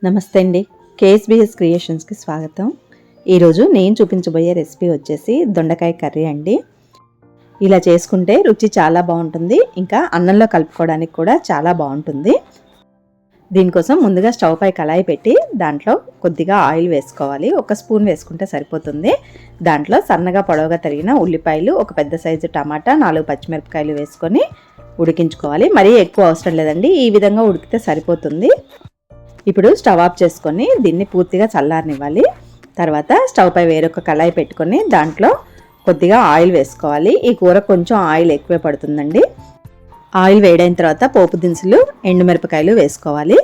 నమస్తే అండి. కేఎస్బిఎస్ క్రియేషన్స్కి స్వాగతం. ఈరోజు నేను చూపించబోయే రెసిపీ వచ్చేసి దొండకాయ కర్రీ అండి. ఇలా చేసుకుంటే రుచి చాలా బాగుంటుంది, ఇంకా అన్నంలో కలుపుకోవడానికి కూడా చాలా బాగుంటుంది. దీనికోసం ముందుగా స్టవ్ పై కళాయి పెట్టి దాంట్లో కొద్దిగా ఆయిల్ వేసుకోవాలి. 1 స్పూన్ వేసుకుంటే సరిపోతుంది. దాంట్లో సన్నగా పొడవుగా తరిగిన ఉల్లిపాయలు, ఒక పెద్ద సైజు టమాటా, 4 పచ్చిమిరపకాయలు వేసుకొని ఉడికించుకోవాలి. మరీ ఎక్కువ అవసరం లేదండి, ఈ విధంగా ఉడికితే సరిపోతుంది. ఇప్పుడు స్టవ్ ఆఫ్ చేసుకొని దీన్ని పూర్తిగా చల్లారనివ్వాలి. తర్వాత స్టవ్ పై వేరొక కళాయి పెట్టుకొని దాంట్లో కొద్దిగా ఆయిల్ వేసుకోవాలి. ఈ కూర కొంచెం ఆయిల్ ఎక్కువే పడుతుందండి. ఆయిల్ వేడైన తర్వాత పోపు దినుసులు, ఎండుమిరపకాయలు వేసుకోవాలి.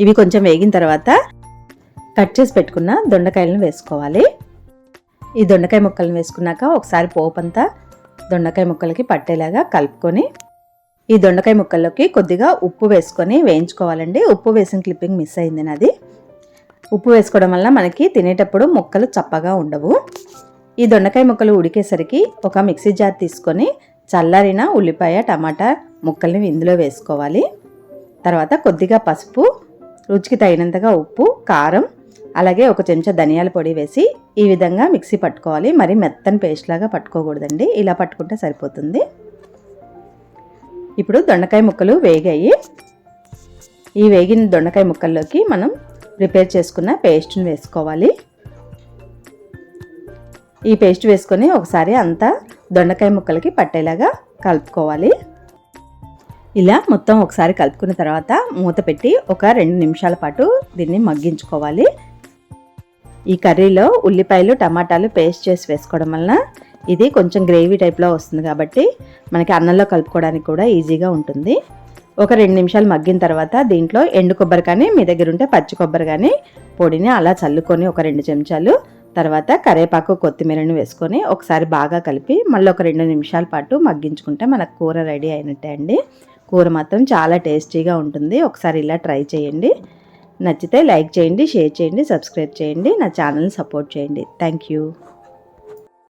ఇవి కొంచెం వేగిన తర్వాత కట్ చేసి పెట్టుకున్న దొండకాయలను వేసుకోవాలి. ఈ దొండకాయ ముక్కలను వేసుకున్నాక ఒకసారి పోపు అంతా దొండకాయ ముక్కలకి పట్టేలాగా కలుపుకొని ఈ దొండకాయ ముక్కల్లోకి కొద్దిగా ఉప్పు వేసుకొని వేయించుకోవాలండి. ఉప్పు వేసిన క్లిప్పింగ్ మిస్ అయింది నాది. ఉప్పు వేసుకోవడం వల్ల మనకి తినేటప్పుడు ముక్కలు చప్పగా ఉండవు. ఈ దొండకాయ ముక్కలు ఉడికేసరికి ఒక మిక్సీ జార్ తీసుకొని చల్లారిన ఉల్లిపాయ, టమాటా ముక్కల్ని ఇందులో వేసుకోవాలి. తర్వాత కొద్దిగా పసుపు, రుచికి తగినంతగా ఉప్పు, కారం, అలాగే 1 చెంచా ధనియాల పొడి వేసి ఈ విధంగా మిక్సీ పట్టుకోవాలి. మరి మెత్తని పేస్ట్ లాగా పట్టుకోకూడదండి, ఇలా పట్టుకుంటే సరిపోతుంది. ఇప్పుడు దొండకాయ ముక్కలు వేగాయి. ఈ వేగిన దొండకాయ ముక్కల్లోకి మనం ప్రిపేర్ చేసుకున్న పేస్ట్ని వేసుకోవాలి. ఈ పేస్ట్ వేసుకొని ఒకసారి అంతా దొండకాయ ముక్కలకి పట్టేలాగా కలుపుకోవాలి. ఇలా మొత్తం ఒకసారి కలుపుకున్న తర్వాత మూత పెట్టి ఒక 2 నిమిషాల పాటు దీన్ని మగ్గించుకోవాలి. ఈ కర్రీలో ఉల్లిపాయలు, టమాటాలు పేస్ట్ చేసి వేసుకోవడం వలన ఇది కొంచెం గ్రేవీ టైప్లో వస్తుంది కాబట్టి మనకి అన్నంలో కలుపుకోవడానికి కూడా ఈజీగా ఉంటుంది. ఒక 2 నిమిషాలు మగ్గిన తర్వాత దీంట్లో ఎండు కొబ్బరి కానీ, మీ దగ్గర ఉంటే పచ్చి కొబ్బరి కానీ పొడిని అలా చల్లుకొని ఒక 2 చెంచాలు, తర్వాత కరివేపాకు, కొత్తిమీరని వేసుకొని ఒకసారి బాగా కలిపి మళ్ళీ ఒక 2 నిమిషాల పాటు మగ్గించుకుంటే మనకు కూర రెడీ అయినట్టే అండి. కూర మాత్రం చాలా టేస్టీగా ఉంటుంది. ఒకసారి ఇలా ట్రై చేయండి. నచ్చితే లైక్ చేయండి, షేర్ చేయండి, సబ్స్క్రైబ్ చేయండి, నా ఛానల్ని సపోర్ట్ చేయండి. Thank you.